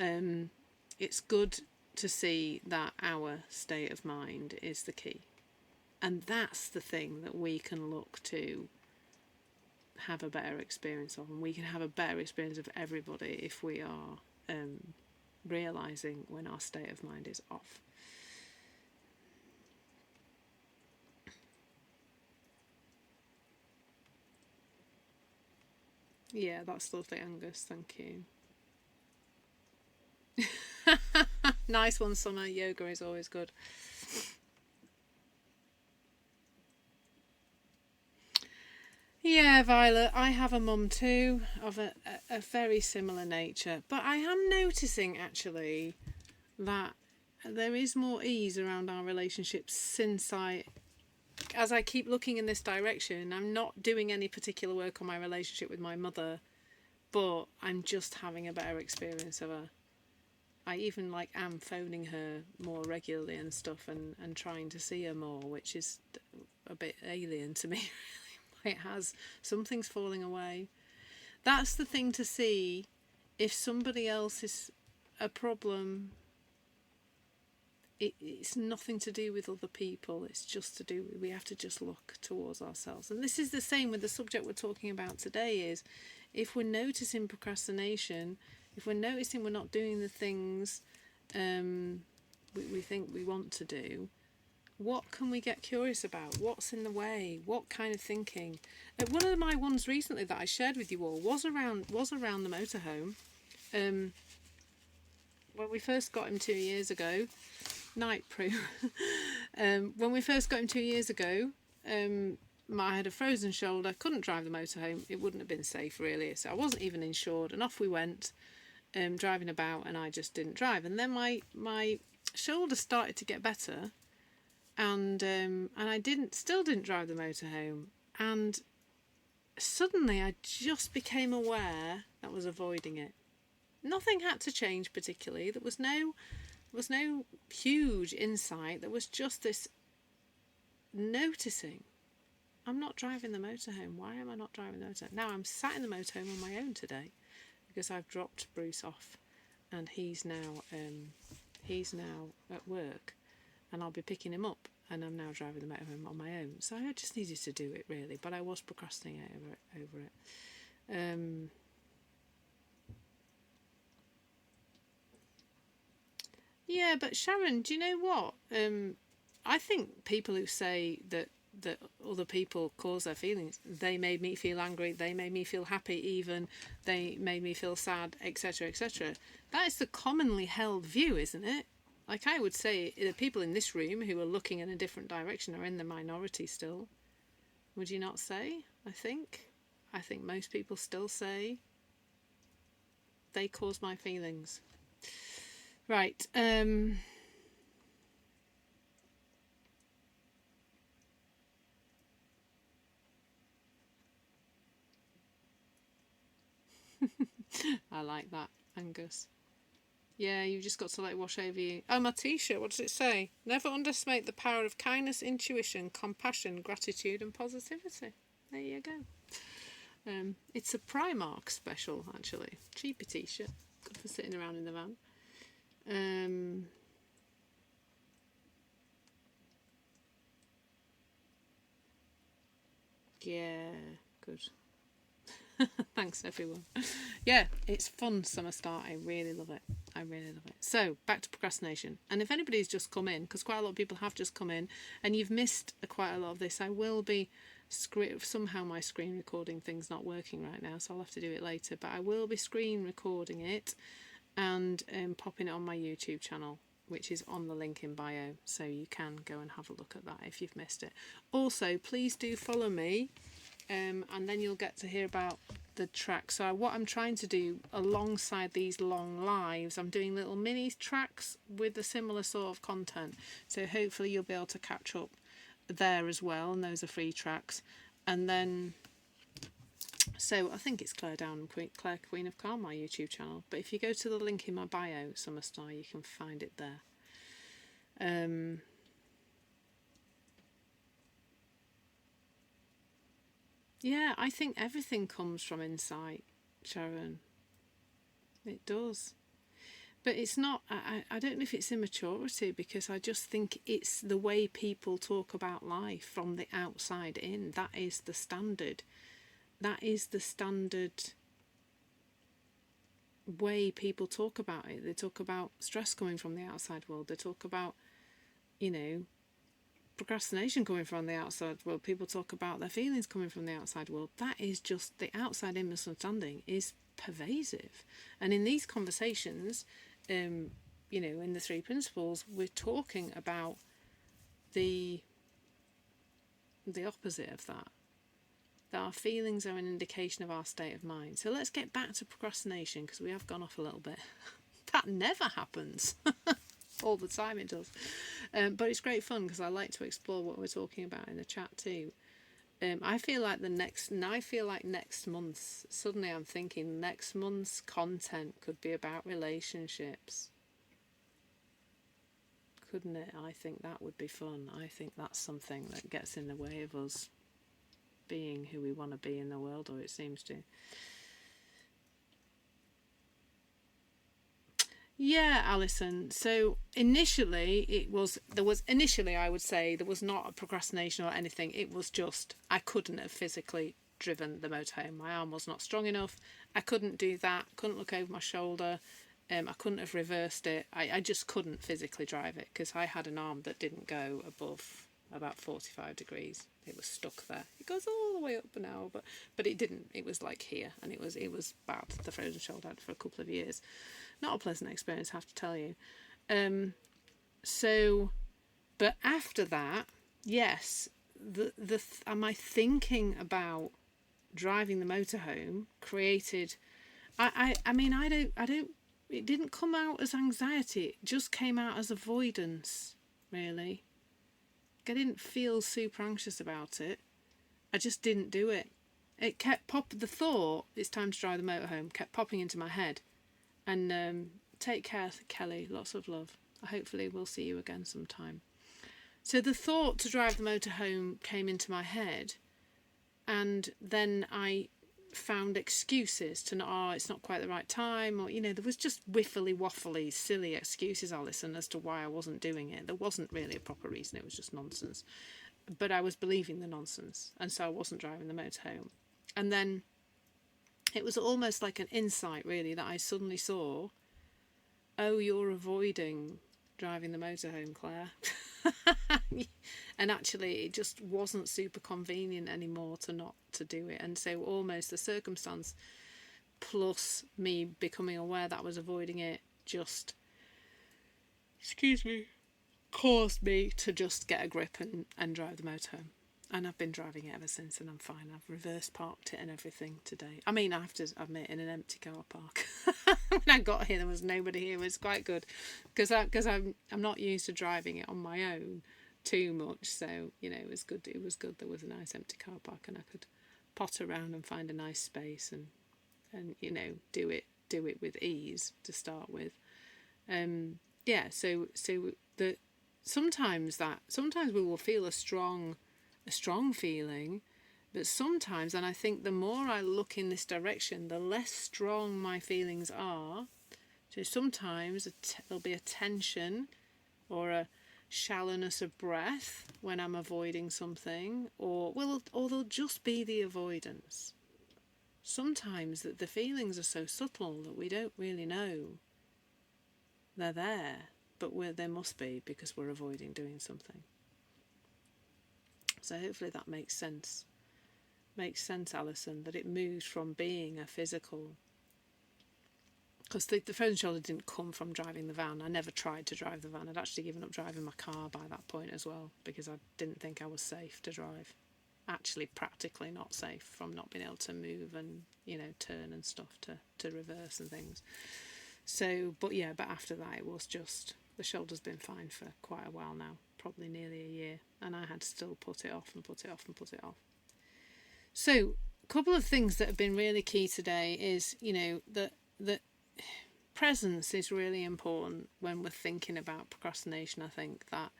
it's good to see that our state of mind is the key, and that's the thing that we can look to have a better experience of, and we can have a better experience of everybody if we are realizing when our state of mind is off. Yeah, that's lovely, Angus. Thank you. Nice one, Summer. Yoga is always good. Yeah, Violet, I have a mum too of a very similar nature, but I am noticing actually that there is more ease around our relationships since as I keep looking in this direction. I'm not doing any particular work on my relationship with my mother, but I'm just having a better experience of her. I even am phoning her more regularly and stuff, and trying to see her more, which is a bit alien to me. It has, something's falling away. That's the thing to see. If somebody else is a problem, it's nothing to do with other people. It's just to do with, we have to just look towards ourselves. And this is the same with the subject we're talking about today, is if we're noticing procrastination, if we're noticing we're not doing the things we think we want to do, what can we get curious about? What's in the way? What kind of thinking? One of my ones recently that I shared with you all was around the motorhome. When we first got him 2 years ago, night Prue. When we first got him 2 years ago, I had a frozen shoulder, couldn't drive the motorhome. It wouldn't have been safe really, so I wasn't even insured. And off we went, driving about, and I just didn't drive. And then my shoulder started to get better. And I still didn't drive the motorhome, and suddenly I just became aware that I was avoiding it. Nothing had to change particularly. There was no huge insight. There was just this noticing. I'm not driving the motorhome. Why am I not driving the motorhome? Now I'm sat in the motorhome on my own today because I've dropped Bruce off, and he's now at work. And I'll be picking him up, and I'm now driving the motorhome on my own. So I just needed to do it really, but I was procrastinating over it. Yeah, but Sharon, do you know what? I think people who say that other people cause their feelings, they made me feel angry, they made me feel happy, even they made me feel sad, etc., etc. That is the commonly held view, isn't it? I would say the people in this room who are looking in a different direction are in the minority still. Would you not say? I think most people still say they cause my feelings. Right. I like that, Angus. Yeah, you've just got to let it wash over you. Oh, my t-shirt, what does it say? Never underestimate the power of kindness, intuition, compassion, gratitude and positivity. There you go. It's a Primark special, actually. Cheapy t-shirt. Good for sitting around in the van. Yeah, good. Thanks everyone. Yeah, it's fun summer start. I really love it. So back to procrastination, and if anybody's just come in, because quite a lot of people have just come in and you've missed quite a lot of this, I will be somehow my screen recording thing's not working right now, so I'll have to do it later, but I will be screen recording it and popping it on my YouTube channel, which is on the link in bio, so you can go and have a look at that if you've missed it. Also, please do follow me, and then you'll get to hear about the tracks. So what I'm trying to do alongside these long lives, I'm doing little mini tracks with a similar sort of content, so hopefully you'll be able to catch up there as well, and those are free tracks. And then, so I think it's Clare Clare Queen of Calm, my YouTube channel, but if you go to the link in my bio, Summer Star, you can find it there. Yeah, I think everything comes from insight, Sharon. It does. But it's not, I don't know if it's immaturity, because I just think it's the way people talk about life from the outside in. That is the standard. That is the standard way people talk about it. They talk about stress coming from the outside world. They talk about, procrastination coming from the outside world. People talk about their feelings coming from the outside world. That is just, the outside in misunderstanding is pervasive. And in these conversations, in the 3 principles, we're talking about the opposite of that. That our feelings are an indication of our state of mind. So let's get back to procrastination, because we have gone off a little bit. That never happens. All the time it does. But it's great fun, because I like to explore what we're talking about in the chat too. I feel like next month's, suddenly I'm thinking next month's content could be about relationships. Couldn't it? I think that would be fun. I think that's something that gets in the way of us being who we want to be in the world, or it seems to. Yeah, Alison. So initially I would say there was not a procrastination or anything. It was just, I couldn't have physically driven the motorhome. My arm was not strong enough. I couldn't do that. Couldn't look over my shoulder. I couldn't have reversed it. I just couldn't physically drive it, because I had an arm that didn't go above about 45 degrees. It was stuck there. It goes all the way up now, but it didn't. It was like here, and it was bad. The frozen shoulder had for a couple of years. Not a pleasant experience, I have to tell you. But after that, yes, my thinking about driving the motorhome created. I don't. It didn't come out as anxiety. It just came out as avoidance, really. I didn't feel super anxious about it. I just didn't do it. It kept the thought, it's time to drive the motorhome, kept popping into my head. And take care, Kelly. Lots of love. Hopefully we'll see you again sometime. So the thought to drive the motorhome came into my head, and then I found excuses to not, it's not quite the right time, or there was just waffly silly excuses, Alison, as to why I wasn't doing it. There wasn't really a proper reason. It was just nonsense, but I was believing the nonsense, and so I wasn't driving the motorhome. And then it was almost like an insight, really, that I suddenly saw, oh, you're avoiding driving the motorhome, Claire. And actually it just wasn't super convenient anymore to not to do it. And so almost the circumstance plus me becoming aware that I was avoiding it just caused me to just get a grip and drive the motorhome. And I've been driving it ever since, and I'm fine. I've reverse parked it and everything today. I mean, I have to admit, in an empty car park. When I got here, there was nobody here. It was quite good, because I'm not used to driving it on my own too much. So it was good. It was good. There was a nice empty car park, and I could potter around and find a nice space and do it with ease to start with. So the sometimes we will feel a strong feeling, but sometimes, and I think the more I look in this direction, the less strong my feelings are. So sometimes there'll be a tension or a shallowness of breath when I'm avoiding something, or there'll just be the avoidance. Sometimes the feelings are so subtle that we don't really know they're there, but there must be, because we're avoiding doing something. So hopefully that makes sense. Makes sense, Alison, that it moves from being a physical. Because the frozen shoulder didn't come from driving the van. I never tried to drive the van. I'd actually given up driving my car by that point as well, because I didn't think I was safe to drive. Actually, practically not safe, from not being able to move and turn and stuff to reverse and things. So, but after that, it was just, the shoulder's been fine for quite a while now. Probably nearly a year, and I had to still put it off. So a couple of things that have been really key today is that presence is really important when we're thinking about procrastination. I think that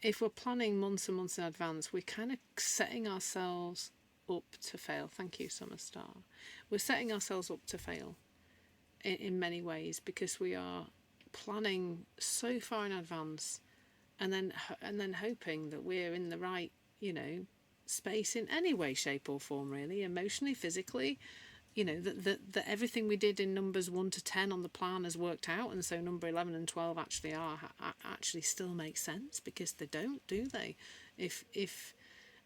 if we're planning months and months in advance, we're kind of setting ourselves up to fail. Thank you, Summer Star. We're setting ourselves up to fail in many ways, because we are planning so far in advance, and then hoping that we're in the right, space in any way, shape or form, really, emotionally, physically, that everything we did in numbers 1 to 10 on the plan has worked out, and so number 11 and 12 actually still make sense, because they don't, do they?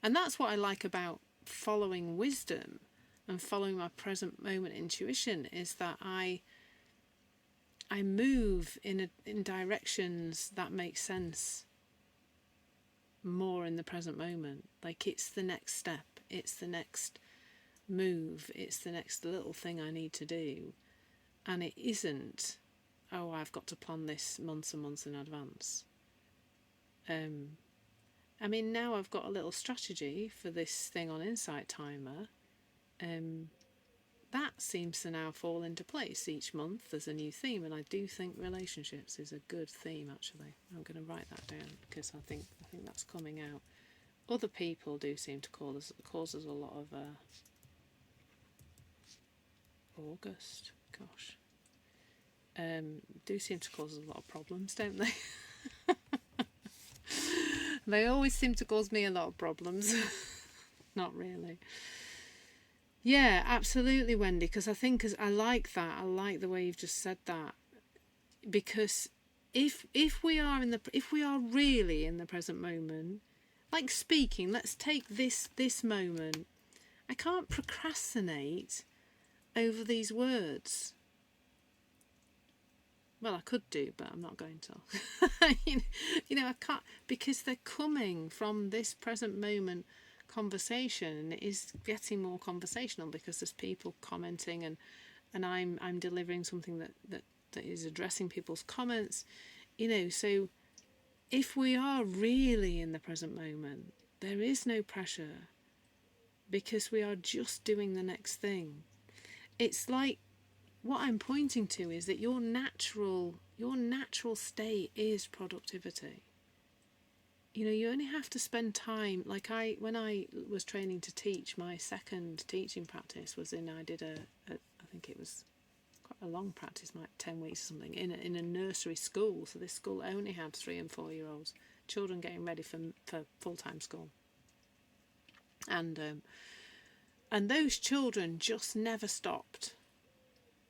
And that's what I like about following wisdom and following my present moment intuition, is that I move in directions that make sense more in the present moment. Like, it's the next step, it's the next move, it's the next little thing I need to do, and it isn't, oh, I've got to plan this months and months in advance. I mean, now I've got a little strategy for this thing on Insight Timer. That seems to now fall into place. Each month there's a new theme, and I do think relationships is a good theme, actually. I'm going to write that down, because I think that's coming out. Other people do seem to cause us a lot of August, gosh, do seem to cause us a lot of problems, don't they? They always seem to cause me a lot of problems. Not really. Yeah, absolutely, Wendy, because I think I like that. I like the way you've just said that, because if we are really in the present moment, like speaking, let's take this moment. I can't procrastinate over these words. Well, I could do, but I'm not going to. I can't, because they're coming from this present moment conversation, and it is getting more conversational because there's people commenting, and I'm delivering something that is addressing people's comments. So if we are really in the present moment, there is no pressure, because we are just doing the next thing. It's like, what I'm pointing to is that your natural state is productivity. You only have to spend time. Like, when I was training to teach, my second teaching practice was I did I think it was quite a long practice, like 10 weeks or something, in a nursery school. So this school only had 3 and 4 year olds, children getting ready for full-time school. And those children just never stopped.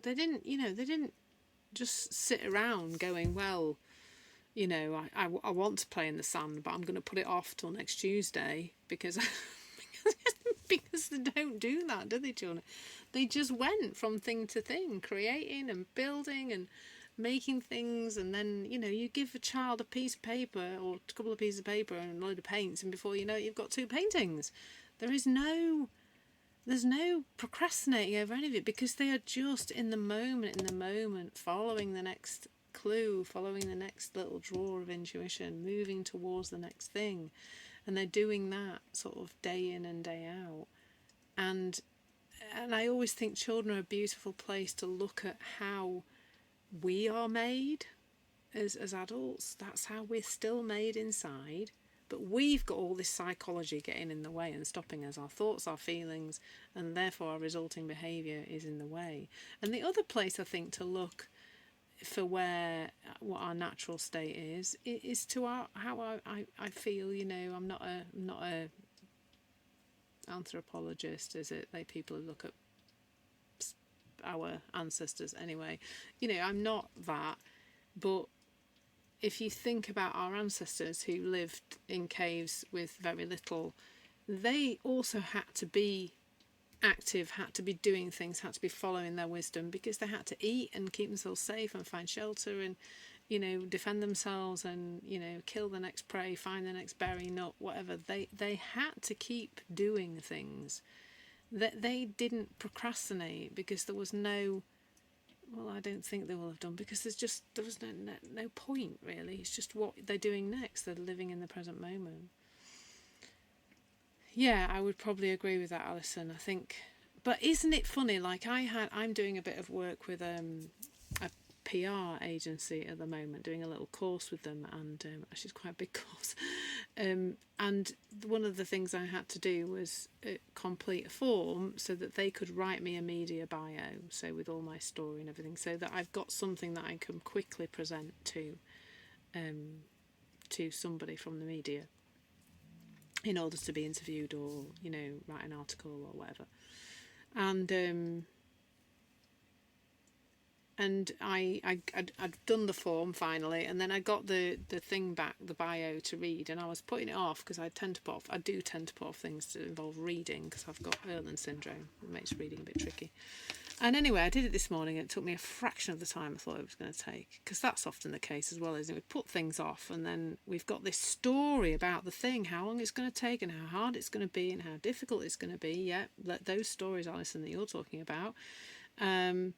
They didn't just sit around going, well, I want to play in the sand, but I'm going to put it off till next Tuesday, because because they don't do that, do they, children? They just went from thing to thing, creating and building and making things, and then, you give a child a piece of paper or a couple of pieces of paper and a load of paints, and before you know it, you've got 2 paintings. There's no procrastinating over any of it, because they are just in the moment, following the next clue, following the next little drawer of intuition, moving towards the next thing. And they're doing that sort of day in and day out. And I always think children are a beautiful place to look at how we are made as adults. That's how we're still made inside. But we've got all this psychology getting in the way and stopping us. Our thoughts, our feelings, and therefore our resulting behaviour is in the way. And the other place, I think, to look for what our natural state is to how I feel. I'm not a anthropologist, is it? Like, people who look at our ancestors anyway. I'm not that, but if you think about our ancestors who lived in caves with very little, they also had to be active, had to be doing things, had to be following their wisdom, because they had to eat and keep themselves safe and find shelter and, defend themselves and, kill the next prey, find the next berry, nut, whatever. They had to keep doing things. That they didn't procrastinate because there was no... Well, I don't think they will have done, because there was no point, really. It's just what they're doing next. They're living in the present moment. Yeah, I would probably agree with that, Alison. I think, but isn't it funny? Like, I'm doing a bit of work with a PR agency at the moment, doing a little course with them, and actually it's quite a big course. And one of the things I had to do was complete a form so that they could write me a media bio, so with all my story and everything, so that I've got something that I can quickly present to somebody from the media in order to be interviewed, or write an article or whatever. And I'd done the form finally, and then I got the thing back, the bio, to read, and I was putting it off because I do tend to put off things that involve reading, because I've got Irlen syndrome. It makes reading a bit tricky. And anyway, I did it this morning, and it took me a fraction of the time I thought it was going to take, because that's often the case as well, isn't it? We put things off, and then we've got this story about the thing, how long it's going to take, and how hard it's going to be, and how difficult it's going to be. Yeah, those stories, Alison, that you're talking about. And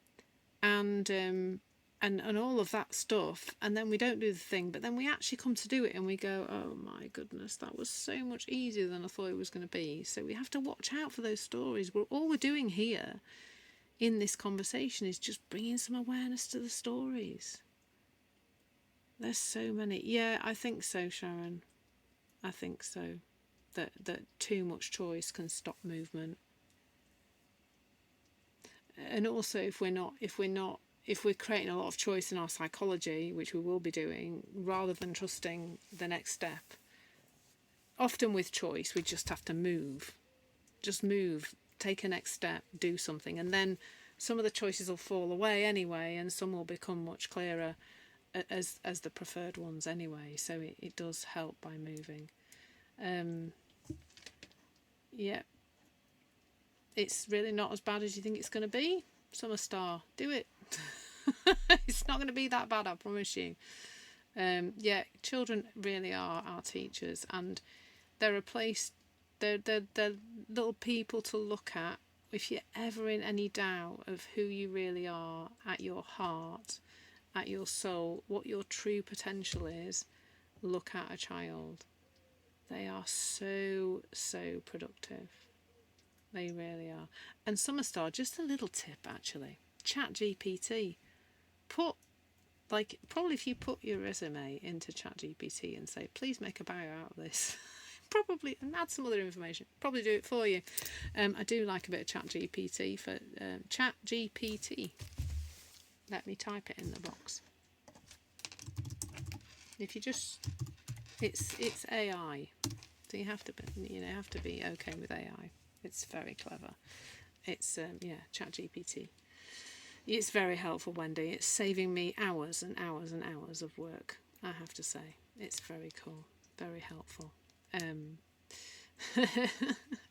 all of that stuff, and then we don't do the thing, but then we actually come to do it and we go, oh my goodness, that was so much easier than I thought it was going to be. So we have to watch out for those stories. All we're doing here in this conversation is just bringing some awareness to the stories. There's so many. Yeah, I think so, Sharon. I think so. That too much choice can stop movement. And also, if we're creating a lot of choice in our psychology, which we will be doing, rather than trusting the next step, often with choice we just have to move, take a next step, do something, and then some of the choices will fall away anyway, and some will become much clearer as the preferred ones anyway. So it does help by moving. Yeah, it's really not as bad as you think it's going to be. Summer Star, do it. It's not going to be that bad, I promise you. Yeah, children really are our teachers, and they're little people to look at. If you're ever in any doubt of who you really are at your heart, at your soul, what your true potential is, look at a child. They are so productive. They really are. And Summer Star, just a little tip actually. ChatGPT. Probably if you put your resume into ChatGPT and say, please make a bio out of this, probably, and add some other information, probably do it for you. I do like a bit of ChatGPT for ChatGPT. Let me type it in the box. If you just, it's AI, so you have to be okay with AI. It's very clever. It's ChatGPT. It's very helpful, Wendy. It's saving me hours and hours and hours of work, I have to say. It's very cool, very helpful.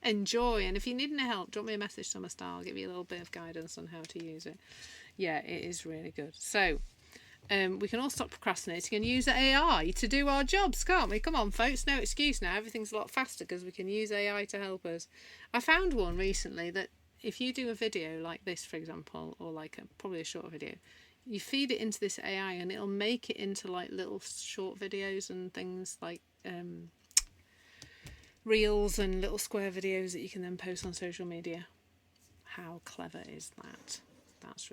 Enjoy, and if you need any help, drop me a message, Summer Star. I'll give you a little bit of guidance on how to use it. Yeah, it is really good. So we can all stop procrastinating and use AI to do our jobs, can't we? Come on, folks, no excuse now. Everything's a lot faster because we can use AI to help us. I found one recently that if you do a video like this, for example, or probably a short video, you feed it into this AI and it'll make it into like little short videos and things like reels and little square videos that you can then post on social media. How clever is that?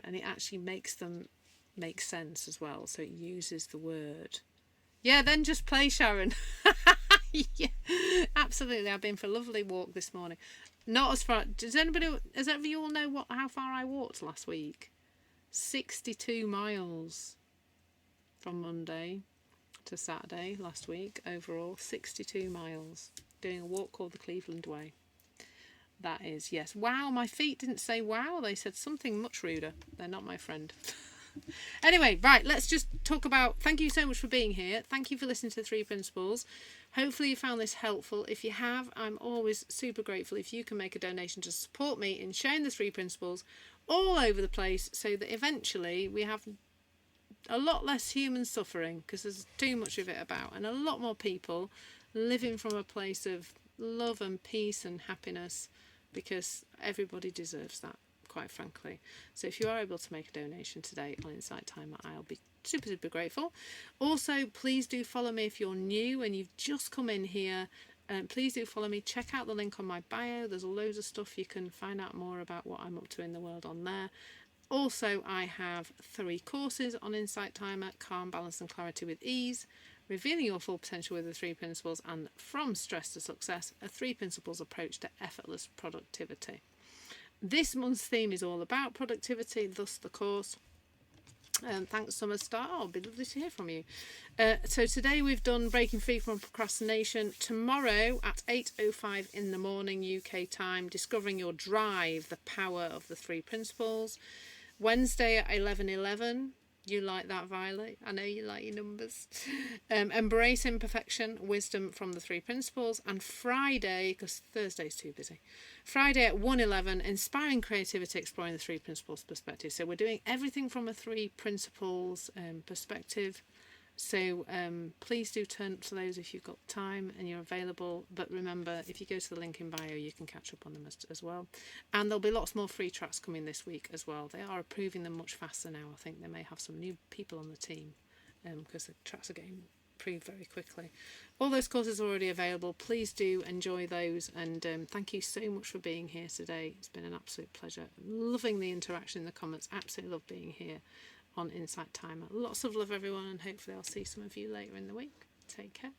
And it actually makes them make sense as well. So it uses the word. Yeah, then just play, Sharon. Yeah, absolutely. I've been for a lovely walk this morning. Not as far. Does any of you all know how far I walked last week? 62 miles from Monday to Saturday last week. Overall, 62 miles. Doing a walk called the Cleveland Way. That is, yes. Wow, my feet didn't say wow. They said something much ruder. They're not my friend. Anyway, right, let's just talk about, thank you so much for being here. Thank you for listening to the 3 Principles. Hopefully you found this helpful. If you have, I'm always super grateful if you can make a donation to support me in sharing the 3 Principles all over the place, so that eventually we have a lot less human suffering, because there's too much of it about, and a lot more people living from a place of love and peace and happiness, because everybody deserves that, quite frankly. So if you are able to make a donation today on Insight Timer, I'll be super grateful. Also, please do follow me if you're new and you've just come in here. Please do follow me. Check out the link on my bio. There's loads of stuff you can find out more about what I'm up to in the world on there. Also, I have 3 courses on Insight Timer: Calm, Balance and Clarity with Ease, Revealing Your Full Potential with the 3 Principles, and From Stress to Success, a 3 Principles approach to effortless productivity. This month's theme is all about productivity, thus the course. Thanks, Summer Star. It'll be lovely to hear from you. So today we've done Breaking Free from Procrastination. Tomorrow at 8:05 in the morning UK time, Discovering Your Drive, the Power of the 3 Principles. Wednesday at 11:11. You like that, Violet? I know you like your numbers. Embrace Imperfection, Wisdom from the 3 Principles. And Friday, because Thursday's too busy, Friday at 1:11, Inspiring Creativity, Exploring the 3 Principles perspective. So we're doing everything from a 3 Principles perspective. So please do turn up to those if you've got time and you're available. But remember, if you go to the link in bio, you can catch up on them as well. And there'll be lots more free tracks coming this week as well. They are approving them much faster now. I think they may have some new people on the team because the tracks are getting approved very quickly. All those courses are already available. Please do enjoy those. And thank you so much for being here today. It's been an absolute pleasure. Loving the interaction in the comments. Absolutely love being here on Insight Timer. Lots of love, everyone, and hopefully I'll see some of you later in the week. Take care.